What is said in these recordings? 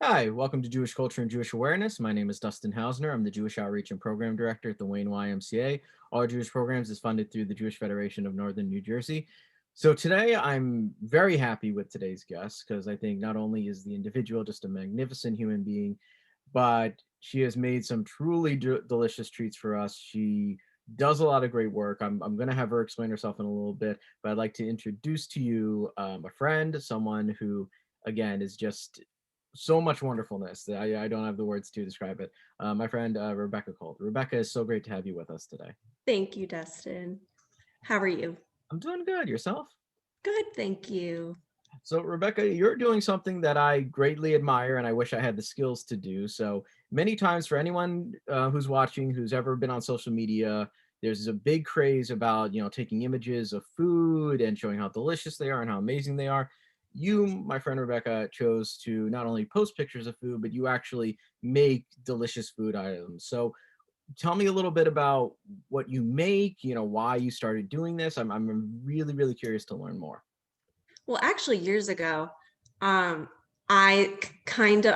Hi, welcome to Jewish Culture and Jewish Awareness. My name is Dustin Hausner. I'm the Jewish Outreach and Program Director at the Wayne YMCA. All our Jewish programs is funded through the Jewish Federation of Northern New Jersey. So today I'm very happy with today's guest because I think not only is the individual just a magnificent human being, but she has made some truly delicious treats for us. She does a lot of great work. I'm going to have her explain herself in a little bit, but I'd like to introduce to you a friend, someone who, again, is just so much wonderfulness that I don't have the words to describe it. My friend Rebecca Colt. Rebecca, is so great to have you with us today. Thank you, Dustin. How are you? I'm doing good. Yourself? Good, thank you. So, Rebecca, you're doing something that I greatly admire and I wish I had the skills to do. So, many times for anyone who's watching, who's ever been on social media, there's a big craze about, taking images of food and showing how delicious they are and how amazing they are. You, my friend Rebecca, chose to not only post pictures of food, but you actually make delicious food items. So, tell me a little bit about what you make, why you started doing this. I'm really, really curious to learn more. Well, actually, years ago, um, I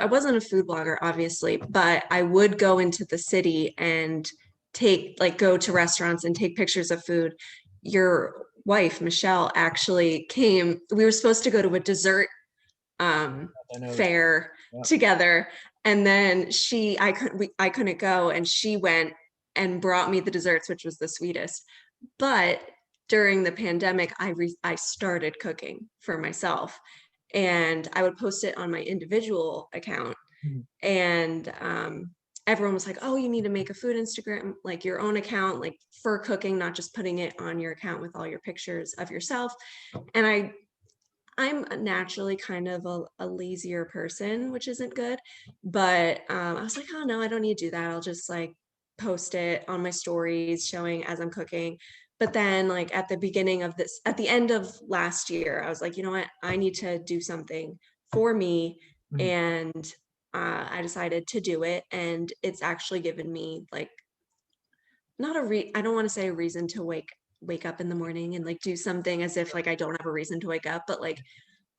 wasn't a food blogger, obviously, but I would go into the city and go to restaurants and take pictures of food. Your wife, Michelle, actually came. We were supposed to go to a dessert I know. fair Yeah. together, and then I couldn't go, and she went and brought me the desserts, which was the sweetest. But during the pandemic, I started cooking for myself, and I would post it on my individual account, Mhm. and everyone was like, "Oh, you need to make a food Instagram, like your own account, like for cooking, not just putting it on your account with all your pictures of yourself." And I'm naturally kind of a lazier person, which isn't good. But I was like, oh no, I don't need to do that. I'll just like post it on my stories showing as I'm cooking. But then, like at the end of last year, I was like, you know what? I need to do something for me. Mhm. And I decided to do it. And it's actually given me like not a I don't want to say a reason to wake up in the morning and like do something as if like I don't have a reason to wake up, but like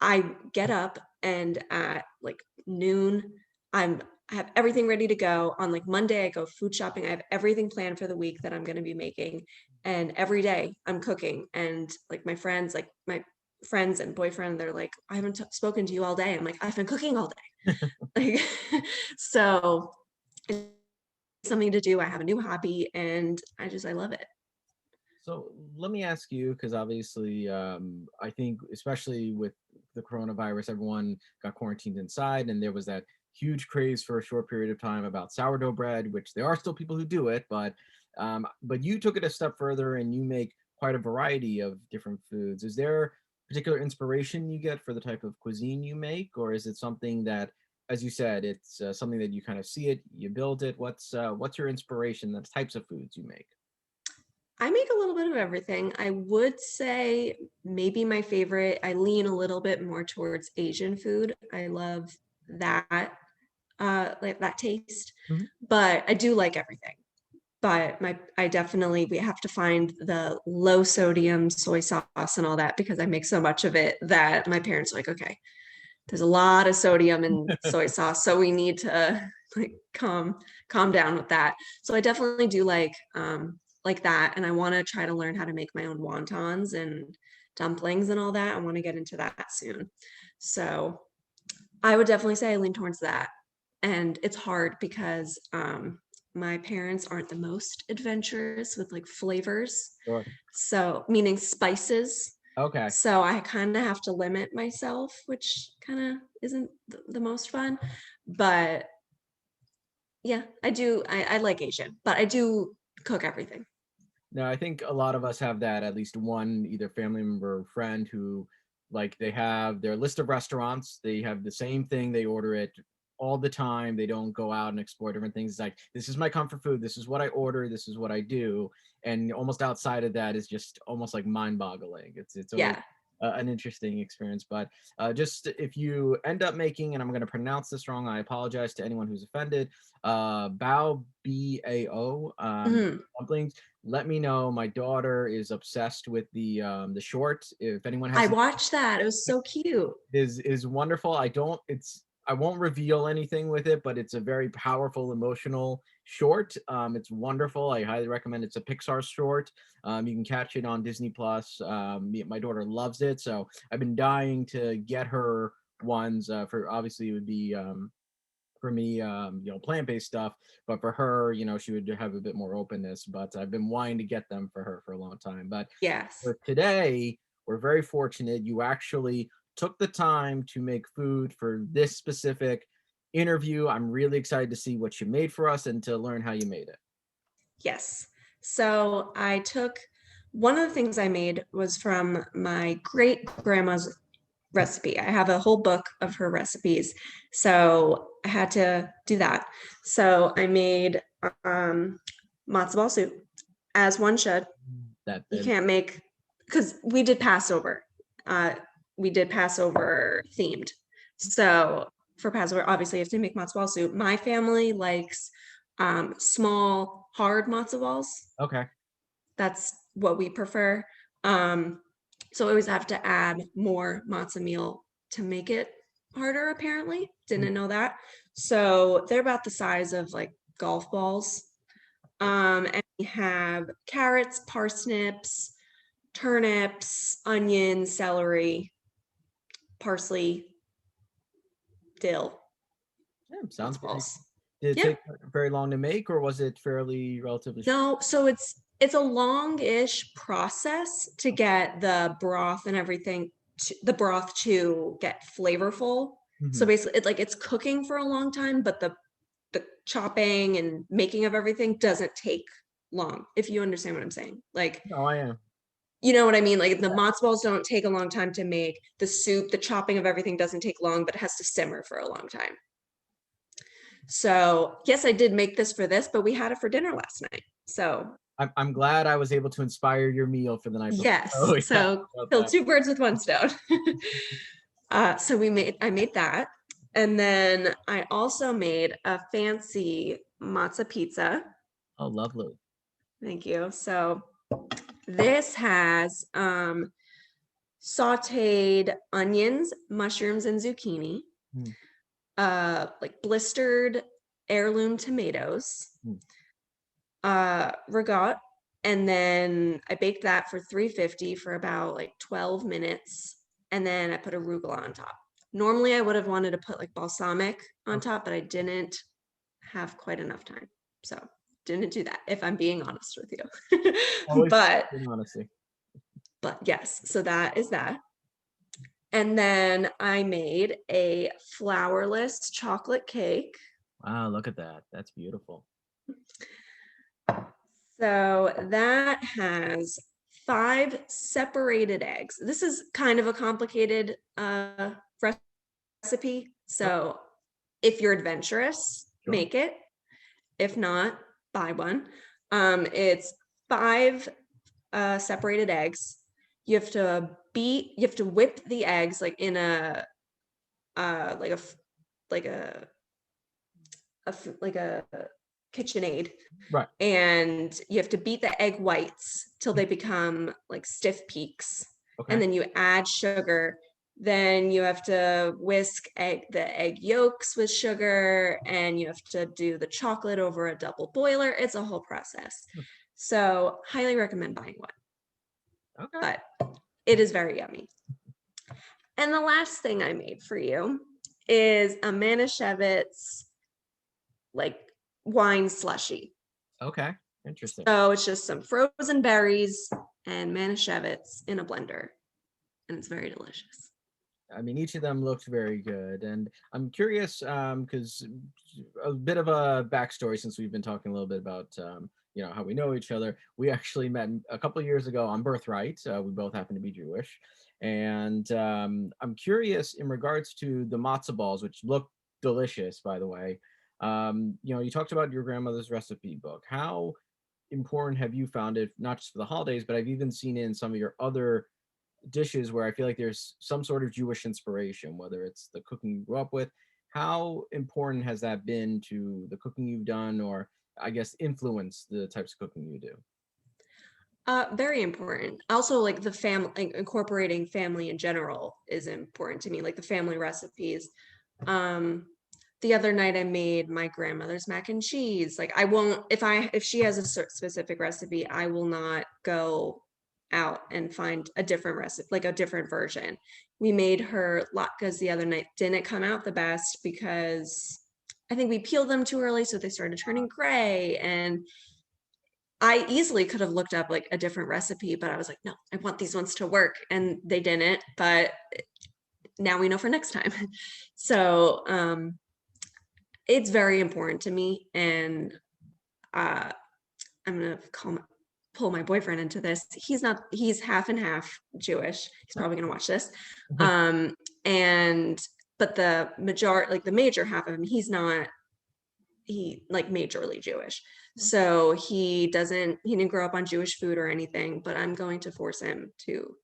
I get up and at like noon, I have everything ready to go. On like Monday, I go food shopping. I have everything planned for the week that I'm going to be making. And every day I'm cooking. And like my friends and boyfriend, they're like, I haven't spoken to you all day. I'm like, I've been cooking all day. Like, so it's something to do. I have a new hobby and I love it. So let me ask you, because obviously, I think especially with the coronavirus, everyone got quarantined inside, and there was that huge craze for a short period of time about sourdough bread, which there are still people who do it, but you took it a step further and you make quite a variety of different foods. Is there particular inspiration you get for the type of cuisine you make, or is it something that, as you said, it's something that you kind of see it, you build it? What's your inspiration? The types of foods you make? I make a little bit of everything. I would say maybe my favorite, I lean a little bit more towards Asian food. I love that, like that taste, Mhm. but I do like everything. But we have to find the low sodium soy sauce and all that because I make so much of it that my parents are like, okay, there's a lot of sodium in soy sauce, so we need to like calm down with that. So I definitely do like that, and I want to try to learn how to make my own wontons and dumplings and all that. I want to get into that soon. So I would definitely say I lean towards that. And it's hard because my parents aren't the most adventurous with like flavors. Sure. So, meaning spices. Okay. So I kind of have to limit myself, which kind of isn't the most fun. But yeah, I like Asian, but I do cook everything. No, I think a lot of us have that, at least one either family member or friend who, like, they have their list of restaurants, they have the same thing, they order it all the time, they don't go out and explore different things. It's like, this is my comfort food, this is what I order, this is what I do, and almost outside of that is just almost like mind-boggling. It's always Yeah. an interesting experience. But just if you end up making, and I'm going to pronounce this wrong, I apologize to anyone who's offended, bao Mhm. dumplings, let me know. My daughter is obsessed with the short. If anyone I hasn't, watched that. It was so cute. is wonderful. I don't. It's I won't reveal anything with it, but it's a very powerful, emotional short. It's wonderful. I highly recommend. It's a Pixar short. You can catch it on Disney Plus. My daughter loves it, so I've been dying to get her ones. For obviously, it would be for me, plant-based stuff, but for her, she would have a bit more openness. But I've been wanting to get them for her for a long time. But Yes. for today, we're very fortunate. You actually took the time to make food for this specific interview. I'm really excited to see what you made for us and to learn how you made it. Yes. So one of the things I made was from my great grandma's recipe. I have a whole book of her recipes. So I had to do that. So I made matzo ball soup, as one should. That You can't make, because we did Passover. We did Passover themed. So for Passover, obviously you have to make matzo ball soup. My family likes small, hard matzo balls. Okay. That's what we prefer. So I always have to add more matzo meal to make it harder, apparently. Didn't know that. So they're about the size of like golf balls. And we have carrots, parsnips, turnips, onions, celery, parsley, dill. Yeah, sounds Matzo pretty. balls. Did it Yeah. take very long to make, or was it fairly relatively short? No, so it's a long-ish process to get the broth and everything, the broth to get flavorful. So Mhm. basically, it's cooking for a long time, but the chopping and making of everything doesn't take long, if you understand what I'm saying. Like, No, I am. you know what I mean? Like the matzo balls don't take a long time to make. The soup, the chopping of everything doesn't take long, but it has to simmer for a long time. So yes, I did make this for this, but we had it for dinner last night. So I'm glad I was able to inspire your meal for the night before. yes, Oh, yeah, so about kill that. two birds with one stone. So I made that. And then I also made a fancy matzah pizza. Oh, lovely. Thank you. So this has sauteed onions, mushrooms, and zucchini, Hmm. like blistered heirloom tomatoes, Hmm. regot, and then I baked that for 350 for about like 12 minutes, and then I put arugula on top. Normally I would have wanted to put like balsamic on top, but I didn't have quite enough time, so didn't do that, if I'm being honest with you. Always, but honestly. yes, so that is that. And then I made a flourless chocolate cake. Wow, look at that. That's beautiful. So that has 5 separated eggs. This is kind of a complicated recipe. So if you're adventurous, Sure. make it. If not, buy one. It's 5 separated eggs. You have to whip the eggs like in a like a KitchenAid, Right. and you have to beat the egg whites till they become like stiff peaks. Okay. And then you add sugar. Then you have to whisk the egg yolks with sugar, and you have to do the chocolate over a double boiler. It's a whole process. So highly recommend buying one. Okay. But it is very yummy. And the last thing I made for you is a Manischewitz like wine slushy. Okay. Interesting. So it's just some frozen berries and Manischewitz in a blender, and it's very delicious. I mean, each of them looked very good, and I'm curious because a bit of a backstory, since we've been talking a little bit about how we know each other. We actually met a couple of years ago on Birthright. We both happen to be Jewish, and I'm curious in regards to the matzo balls, which look delicious, by the way. You talked about your grandmother's recipe book. How important have you found it, not just for the holidays, but I've even seen it in some of your other dishes where I feel like there's some sort of Jewish inspiration, whether it's the cooking you grew up with. How important has that been to the cooking you've done, or I guess influence the types of cooking you do? Very important. Also, like incorporating family in general is important to me, like the family recipes. The other night I made my grandmother's mac and cheese. Like I won't, if she has a specific recipe, I will not go out and find a different recipe, like a different version. We made her latkes the other night. Didn't come out the best because I think we peeled them too early, so they started turning gray. And I easily could have looked up like a different recipe, but I was like, no, I want these ones to work, and they didn't. But now we know for next time. So it's very important to me, and I'm gonna pull my boyfriend into this. He's half and half Jewish. He's probably gonna watch this. And but the major half of him, he like majorly Jewish. So he didn't grow up on Jewish food or anything, but I'm going to force him to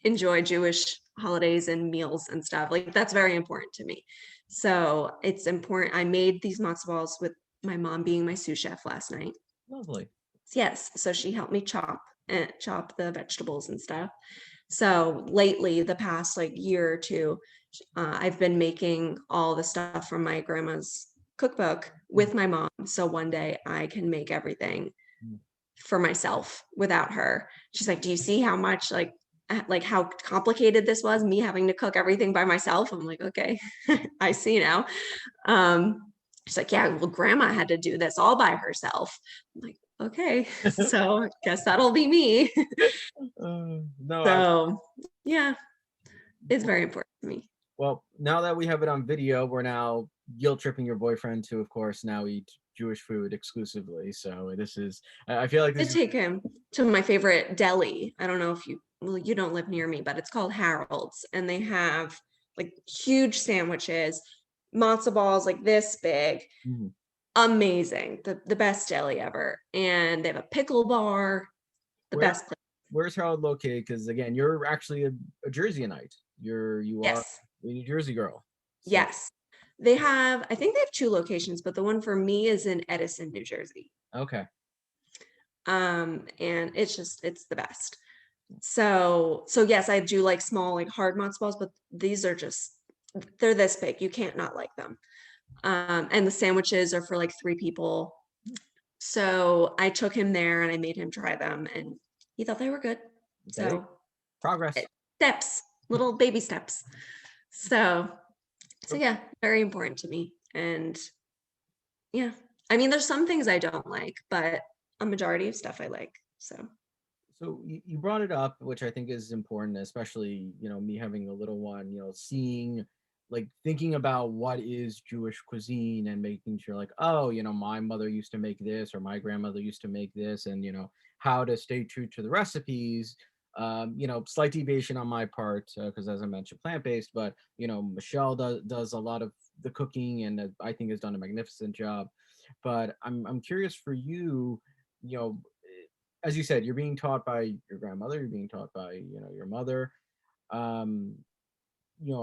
enjoy Jewish holidays and meals and stuff. Like that's very important to me. So it's important. I made these matzo balls with my mom being my sous chef last night. Lovely. Yes. So she helped me chop the vegetables and stuff. So lately, the past like year or two, I've been making all the stuff from my grandma's cookbook with my mom. So one day I can make everything for myself without her. She's like, do you see how much like how complicated this was, me having to cook everything by myself? I'm like, okay, I see now. She's like, yeah, well, grandma had to do this all by herself. I'm like, okay, so I guess that'll be me. No, So yeah, it's very important to me. well, now that we have it on video, we're now guilt tripping your boyfriend to, of course, now eat Jewish food exclusively. So this is, I feel like I this is take him to my favorite deli. I don't know if you don't live near me, but it's called Harold's, and they have like huge sandwiches, matzo balls like this big. Amazing. The best deli ever. And they have a pickle bar, the where best place. where's Harold located? Because again, you're actually a Jerseyite. You are Yes. a New Jersey girl. So, Yes. I think they have 2 locations, but the one for me is in Edison, New Jersey. okay. And it's the best. So yes, I do like small, like hard matzo balls, but these are they're this big. You can't not like them. And the sandwiches are for like 3 people. So I took him there and I made him try them, and he thought they were good. Okay. So Progress. steps, little baby steps. So yeah, very important to me. And yeah, I mean, there's some things I don't like, but a majority of stuff I like. So So you brought it up, which I think is important, especially, me having a little one, seeing, like thinking about what is Jewish cuisine and making sure like, oh, my mother used to make this or my grandmother used to make this, and, how to stay true to the recipes. Slight deviation on my part, because as I mentioned, plant-based, but, Michelle does a lot of the cooking and I think has done a magnificent job. But I'm curious for you, you know, as you said, you're being taught by your grandmother, you're being taught by, your mother. Um,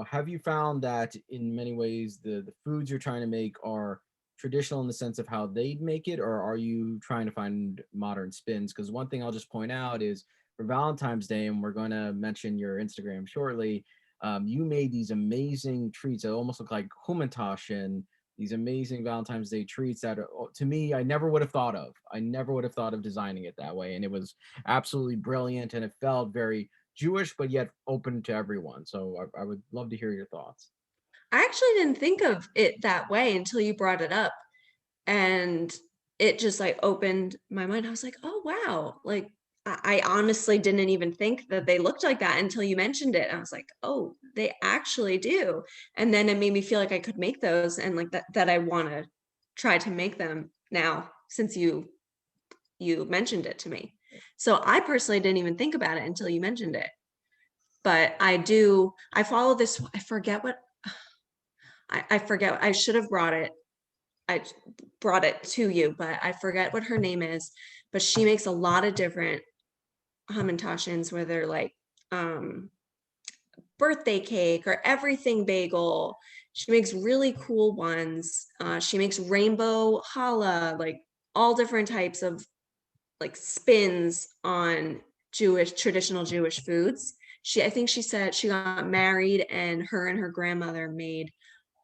have you found that in many ways the foods you're trying to make are traditional in the sense of how they'd make it, or are you trying to find modern spins? Because one thing I'll just point out is for Valentine's Day, and we're going to mention your Instagram shortly, you made these amazing treats that almost look like hummus and these amazing Valentine's Day treats that are, to me, I never would have thought of. I never would have thought of designing it that way. And it was absolutely brilliant, and it felt very Jewish, but yet open to everyone. So I would love to hear your thoughts. I actually didn't think of it that way until you brought it up. And it just like opened my mind. I was like, oh, wow. Like, I honestly didn't even think that they looked like that until you mentioned it. I was like, oh, they actually do. And then it made me feel like I could make those, and like that I want to try to make them now since you mentioned it to me. So I personally didn't even think about it until you mentioned it. But I follow this, I forget, I should have I brought it to you, but I forget what her name is. But she makes a lot of different hamantaschens where they're like birthday cake or everything bagel. She makes really cool ones. She makes rainbow challah, like all different types of like spins on traditional Jewish foods. I think she said she got married and her grandmother made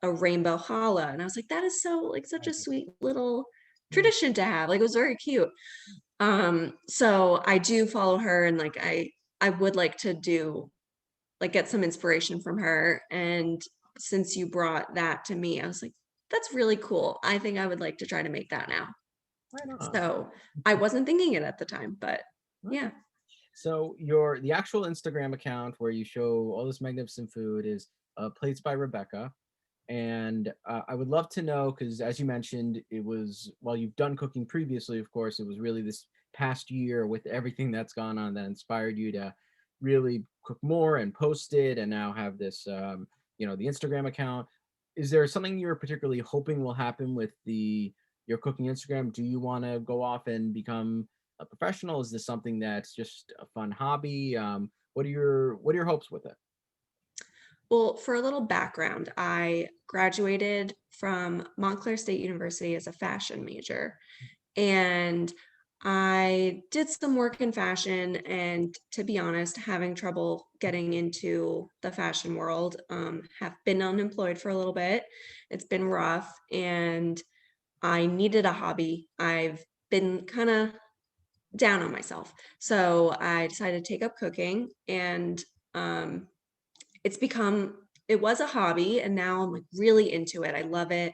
a rainbow challah. And I was like, that is so like such a sweet little tradition to have. Like it was very cute. So I do follow her, and like I would like to do like get some inspiration from her. And since you brought that to me, I was like, that's really cool. I think I would like to try to make that now. Right on. So I wasn't thinking it at the time, but yeah. So the actual Instagram account where you show all this magnificent food is Plates by Rebecca. And I would love to know, because as you mentioned, it was, while you've done cooking previously, of course, it was really this past year with everything that's gone on that inspired you to really cook more and post it, and now have this, the Instagram account. Is there something you're particularly hoping will happen with your cooking Instagram? Do you want to go off and become a professional? Is this something that's just a fun hobby? What are your hopes with it? Well, for a little background, I graduated from Montclair State University as a fashion major, and I did some work in fashion, and to be honest, having trouble getting into the fashion world. Have been unemployed for a little bit. It's been rough, and I needed a hobby. I've been kind of down on myself. So I decided to take up cooking, and um, it was a hobby, and now I'm like really into it. I love it.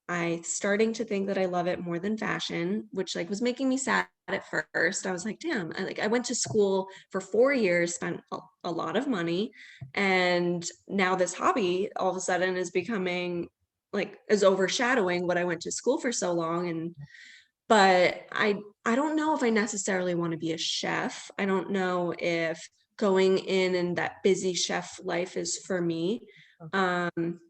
I starting to think that I love it more than fashion, which like was making me sad at first. I was like, damn, I went to school for 4 years, spent a lot of money, and now this hobby all of a sudden is becoming like is overshadowing what I went to school for so long. And but I don't know if I necessarily want to be a chef. I don't know if going in and that busy chef life is for me. Um,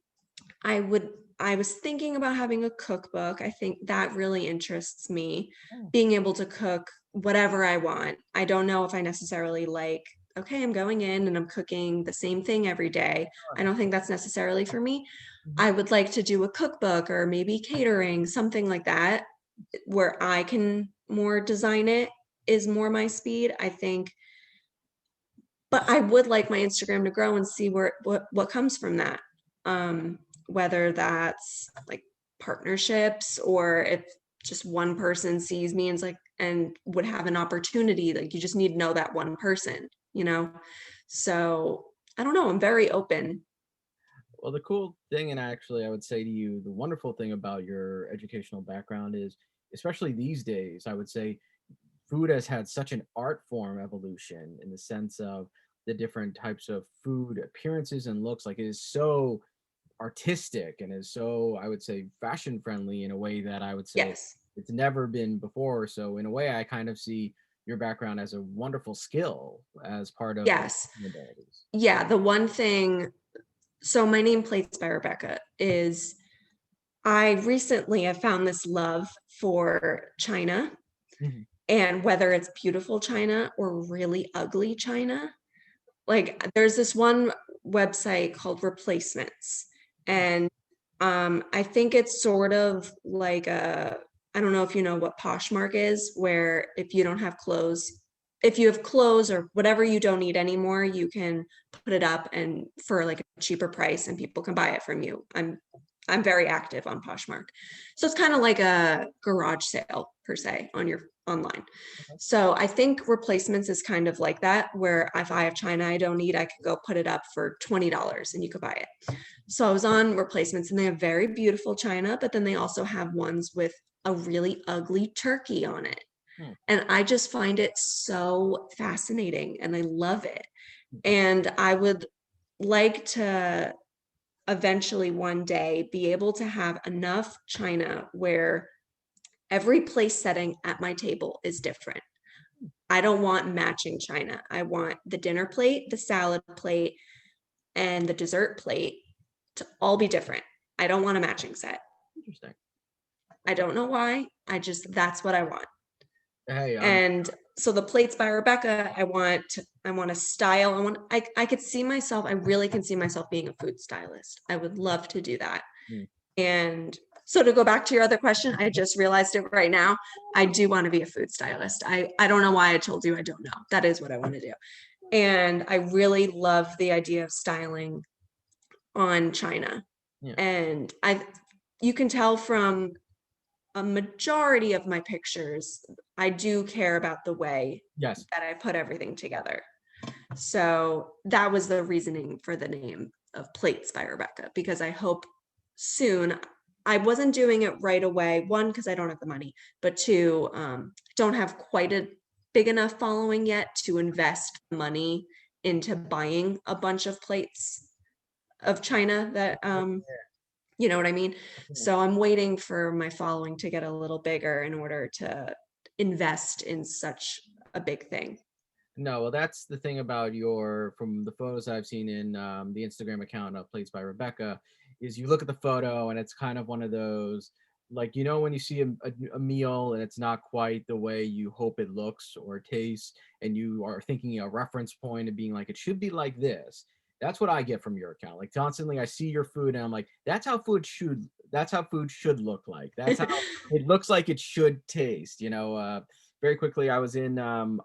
I would I was thinking about having a cookbook. I think that really interests me, Oh, being able to cook whatever I want. I don't know if I necessarily like, okay, I'm going in and I'm cooking the same thing every day. I sure. don't think that's necessarily for me. Mhm. I would like to do a cookbook or maybe catering, something like that, where I can more design it is more my speed, I think. But I would like my Instagram to grow and see what comes from that. Whether that's like partnerships, or if just one person sees me and is like and would have an opportunity, like you just need to know that one person, you know? So I don't know. I'm very open. Well, the cool thing, and actually, I would say to you, the wonderful thing about your educational background is, especially these days, I would say food has had such an art form evolution in the sense of the different types of food appearances and looks. Like it is so artistic and is so, I would say, fashion friendly in a way that I would say Yes. it's never been before. So in a way, I kind of see your background as a wonderful skill as part of your Yes. abilities. Yeah. The one thing, so my name Plates by Rebecca is I recently have found this love for China, Mhm. and whether it's beautiful China or really ugly China. Like there's this one website called Replacements, and I think it's sort of like I don't know if you know what Poshmark is, where if you don't have clothes, if you have clothes or whatever you don't need anymore, you can put it up and for like a cheaper price and people can buy it from you. I'm very active on Poshmark. So it's kind of like a garage sale per se on your online. So I think Replacements is kind of like that, where if I have China I don't need, I could go put it up for $20 and you could buy it. So I was on Replacements, and they have very beautiful China, but then they also have ones with a really ugly turkey on it. Hmm. And I just find it so fascinating and I love it. And I would like to eventually one day be able to have enough China where every place setting at my table is different. I don't want matching China. I want the dinner plate, the salad plate, and the dessert plate to all be different. I don't want a matching set. Interesting. I don't know why. That's what I want. Hey, And so the Plates by Rebecca, I want a style. I could see myself, I really can see myself being a food stylist. I would love to do that. hmm. And so to go back to your other question, I just realized it right now. I do want to be a food stylist. I don't know why I told you I don't know. That is what I want to do. And I really love the idea of styling on China. Yeah. And you can tell from a majority of my pictures, I do care about the way Yes. that I put everything together. So that was the reasoning for the name of Plates by Rebecca, because I hope soon. I wasn't doing it right away. One, because I don't have the money, but two, don't have quite a big enough following yet to invest money into buying a bunch of plates of china that you know what I mean? So I'm waiting for my following to get a little bigger in order to invest in such a big thing. No, well, that's the thing about from the photos I've seen in the Instagram account of Plates by Rebecca, is you look at the photo and it's kind of one of those, like, when you see a meal and it's not quite the way you hope it looks or tastes, and you are thinking a reference point and being like, it should be like this. That's what I get from your account. Like, constantly, I see your food and I'm like, that's how food should look like. That's how it looks like it should taste. Very quickly, I was in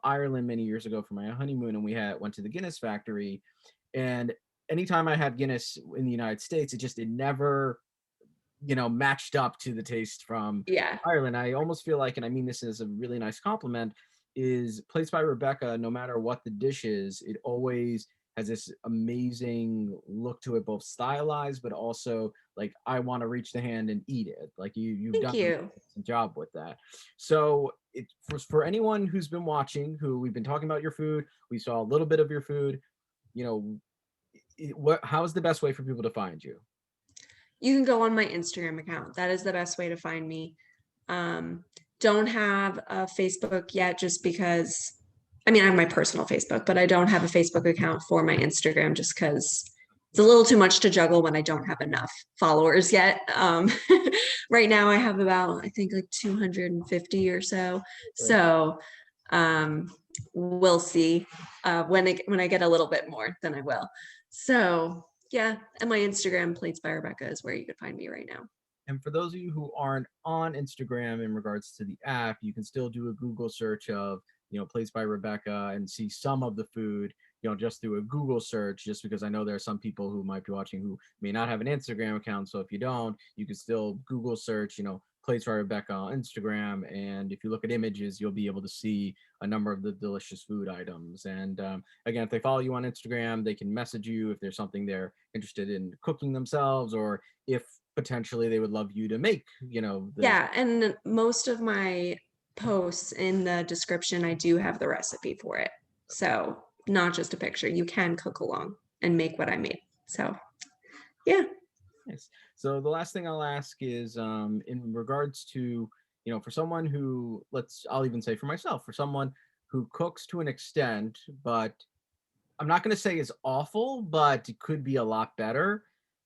Ireland many years ago for my honeymoon, and we went to the Guinness factory. And anytime I had Guinness in the United States, it never matched up to the taste from Yeah. Ireland. I almost feel like, and I mean this as a really nice compliment, is Plates by Rebecca, no matter what the dish is, it always has this amazing look to it, both stylized, but also like, I want to reach the hand and eat it. Like, you've Thank done an you. excellent job with that. So for anyone who's been watching, who we've been talking about your food, we saw a little bit of your food, you know, how's the best way for people to find you? You can go on my Instagram account. That is the best way to find me. Um, don't have a Facebook yet just because, I mean, I have my personal Facebook, but I don't have a Facebook account for my Instagram just because it's a little too much to juggle when I don't have enough followers yet. Right now I have about, I think, like 250 or so. So we'll see. When I get a little bit more, then I will. So yeah, and my Instagram, Plates by Rebecca, is where you could find me right now. And for those of you who aren't on Instagram in regards to the app, you can still do a Google search of, Plates by Rebecca, and see some of the food, just through a Google search, just because I know there are some people who might be watching who may not have an Instagram account. So if you don't, you can still Google search, Plates by Rebecca on Instagram. And if you look at images, you'll be able to see a number of the delicious food items. And again, if they follow you on Instagram, they can message you if there's something they're interested in cooking themselves, or if potentially they would love you to make, Yeah, and most of my posts in the description, I do have the recipe for it. So not just a picture. You can cook along and make what I made. So yeah. Nice. So the last thing I'll ask is, in regards to, for someone who, I'll even say for myself, for someone who cooks to an extent, but I'm not going to say is awful, but it could be a lot better.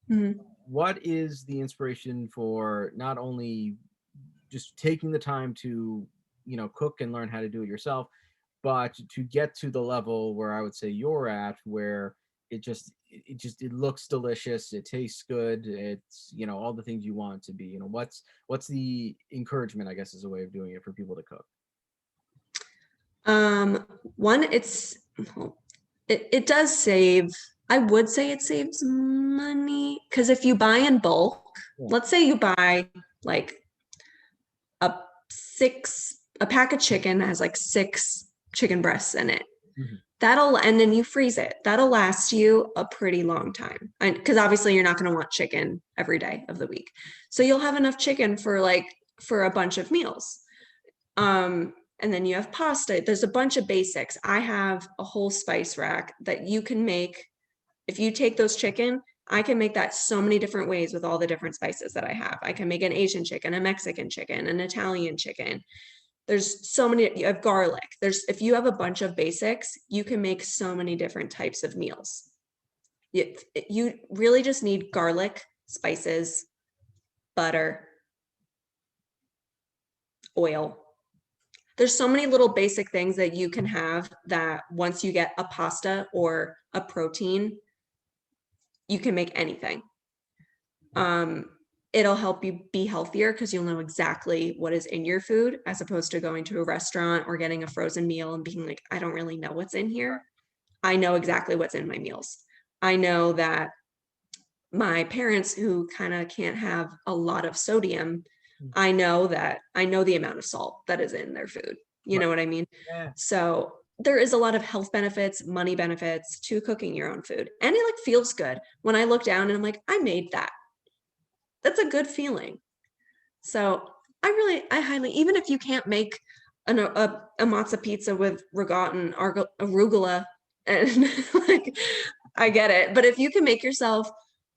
Mhm. What is the inspiration for not only just taking the time to, cook and learn how to do it yourself, but to get to the level where I would say you're at, where it looks delicious, it tastes good, it's, all the things you want it to be. What's the encouragement, I guess, is a way of doing it for people to cook? One, it does save. I would say it saves money because if you buy in bulk, Yeah. let's say you buy like a a pack of chicken that has like 6 chicken breasts in it. Mhm. And then you freeze it. That'll last you a pretty long time. Because obviously you're not going to want chicken every day of the week. So you'll have enough chicken for a bunch of meals. And then you have pasta. There's a bunch of basics. I have a whole spice rack that you can make. If you take those chicken, I can make that so many different ways with all the different spices that I have. I can make an Asian chicken, a Mexican chicken, an Italian chicken. There's so many. You have garlic. If you have a bunch of basics, you can make so many different types of meals. You really just need garlic, spices, butter, oil. There's so many little basic things that you can have that once you get a pasta or a protein, you can make anything. It'll help you be healthier because you'll know exactly what is in your food, as opposed to going to a restaurant or getting a frozen meal and being like, I don't really know what's in here. I know exactly what's in my meals. I know that my parents who kind of can't have a lot of sodium, Mm. I know the amount of salt that is in their food. You Right. know what I mean? Yeah. So there is a lot of health benefits, money benefits to cooking your own food. And it like feels good when I look down and I'm like, I made that. That's a good feeling. So I highly, even if you can't make a matzah pizza with ricotta arugula, and like, I get it. But if you can make yourself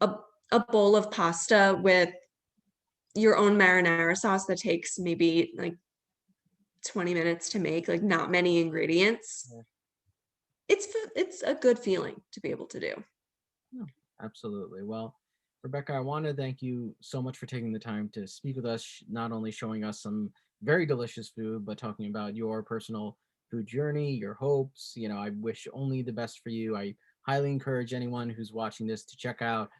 a, a bowl of pasta with your own marinara sauce that takes maybe like 20 minutes to make, like not many ingredients, Yeah. it's a good feeling to be able to do. No, absolutely. Well, Rebecca, I want to thank you so much for taking the time to speak with us, not only showing us some very delicious food, but talking about your personal food journey, your hopes. I wish only the best for you. I highly encourage anyone who's watching this to check out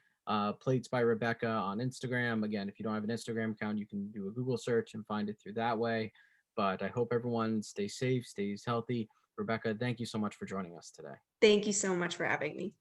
Plates by Rebecca on Instagram. Again, if you don't have an Instagram account, you can do a Google search and find it through that way. But I hope everyone stays safe, stays healthy. Rebecca, thank you so much for joining us today. Thank you so much for having me.